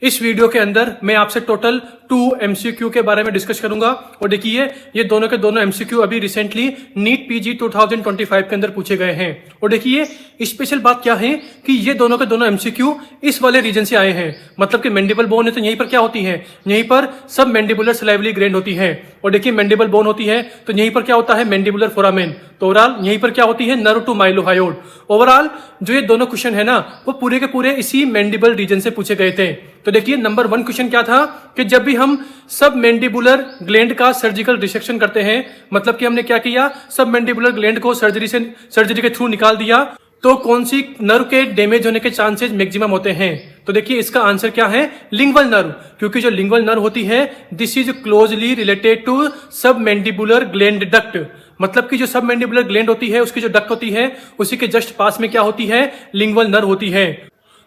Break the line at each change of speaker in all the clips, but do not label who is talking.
इस वीडियो के अंदर मैं आपसे टोटल 2 एमसीक्यू के बारे में डिस्कस करूंगा। और देखिए ये दोनों के दोनों एमसीक्यू अभी रिसेंटली नीट पीजी 2025 के अंदर पूछे गए हैं। और देखिए स्पेशल बात क्या है कि ये दोनों के दोनों एमसीक्यू इस वाले रीजन से आए हैं। मतलब कि मैंडिबल बोन है तो यहीं पर क्या होती है, यहीं पर सब मैंडिबुलर सलाइवरी ग्लैंड होती है। और देखिए मैंडिबल बोन होती है तो यहीं पर क्या होता है, मैंडिबुलर फोरामेन। तो ओवरऑल यहीं पर क्या होती है, नर्व टू माइलोहायोड। ओवरऑल जो ये दोनों क्वेश्चन है ना वो पूरे के पूरे इसी मैंडिबल रीजन से पूछे गए थे। तो देखिए नंबर 1 क्वेश्चन क्या था कि जब भी हम सब मैंडिबुलर ग्लैंड का सर्जिकल डिसेक्शन करते हैं, मतलब कि हमने क्या किया, सब मैंडिबुलर ग्लैंड को सर्जरी के थ्रू निकाल दिया, तो कौन सी नर्व के डैमेज होने के चांसेस मैक्सिमम होते हैं। तो देखिए इसका आंसर क्या है, लिंगवल नर्व। क्योंकि जो लिंगवल नर्व होती है this is closely related to submandibular gland duct. मतलब कि जो सब मैंडिबुलर ग्लैंड होती है उसकी जो डक्ट होती है उसी के जस्ट पास में क्या होती है, लिंगवल नर्व होती है।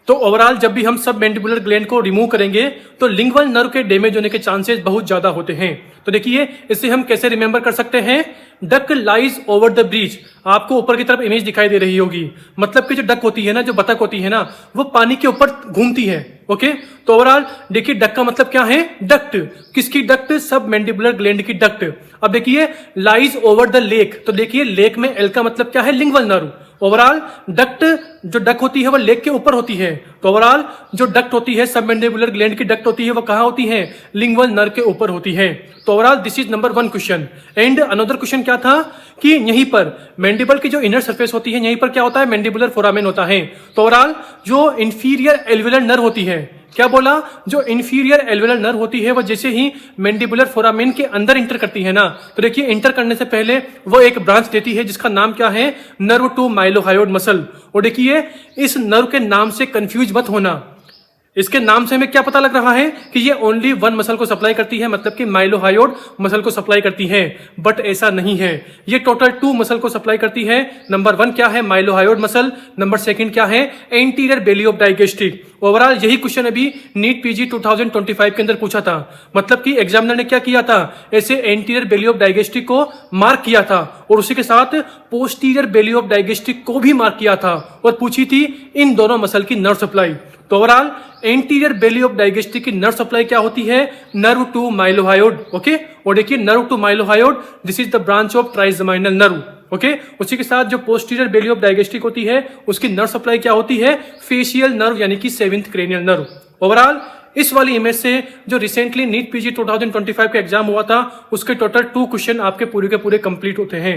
तो ओवरऑल जब भी हम सब मैंडिबुलर ग्लैंड को रिमूव करेंगे तो लिंगवल नर्व के डैमेज होने के चांसेस बहुत ज्यादा होते हैं। तो देखिए इसे हम कैसे रिमेंबर कर सकते हैं, duck lies over the bridge. आपको ऊपर की तरफ इमेज दिखाई दे रही होगी। मतलब कि जो डक होती है ना, जो बतख होती है ना, वो पानी के ऊपर घूमती है। ओके, तो ओवरऑल देखिए डक का मतलब क्या है, डक्ट। किसकी डक्ट, सब मैंडिबुलर ग्लैंड की डक्ट। अब देखिए लाइज ओवर द लेक, तो देखिए लेक में एल का मतलब क्या है, लिंगवल नर्व। ओवरऑल डक्ट जो डक होती है वो लेक के ऊपर होती है। तो ओवरऑल जो डक्ट होती है, सब मैंडिबुलर ग्लैंड की डक्ट होती है, वो कहां होती है, लिंगवल नर्व के ऊपर होती है। तो overall this is number 1 question. And another question क्या था कि यहीं पर मैंडिबल की जो इनर सरफेस होती है यहीं पर क्या होता है, मैंडिबुलर फोरामेन होता है। तो ओवरऑल जो इंफीरियर एल्वियुलर नर्व होती है, क्या बोला, जो इंफीरियर एल्वियुलर नर्व होती है वो जैसे ही मैंडिबुलर फोरामेन के अंदर इंटर करती है ना, तो देखिए इंटर करने से पहले वो एक ब्रांच देती है जिसका नाम क्या है, नर्व टू माइलोहायोड मसल। और देखिए इस नर्व के नाम से कंफ्यूज मत होना। इसके नाम से हमें क्या पता लग रहा है कि ये ओनली 1 मसल को सप्लाई करती है, मतलब कि माइलोहायोड मसल को सप्लाई करती है। बट ऐसा नहीं है, ये टोटल 2 मसल को सप्लाई करती है। नंबर 1 क्या है, माइलोहायोड मसल। नंबर 2 क्या है, एंटीरियर बेली ऑफ डाइगेस्टिक। ओवरऑल यही क्वेश्चन अभी नीट पीजी 2025 के अंदर पूछा था। मतलब कि एग्जामिनर ने क्या किया था, ऐसे एंटीरियर बेली ऑफ डाइगेस्टिक को मार्क किया था और उसी के साथ पोस्टीरियर बेली ऑफ डाइगेस्टिक को भी मार्क किया था और पूछी थी इन दोनों मसल की नर्व सप्लाई। तो ओवरऑल एंटीरियर बेली ऑफ डाइगेस्टिक की नर्व सप्लाई क्या होती है, नर्व टू माइलोहायोड। ओके, और देखिए nerve to mylohyoid this is the branch of trigeminal nerve. Okay, उसी के साथ जो पोस्टीरियर बेली ऑफ डाइगेस्टिक होती है उसकी नर्व सप्लाई क्या होती है, फेशियल नर्व यानी कि 7th क्रेनियल नर्व। ओवरऑल इस वाली इमेज से जो रिसेंटली नीट पीजी 2025 का एग्जाम हुआ था उसके टोटल 2 क्वेश्चन आपके पूरे के पूरे कंप्लीट होते हैं।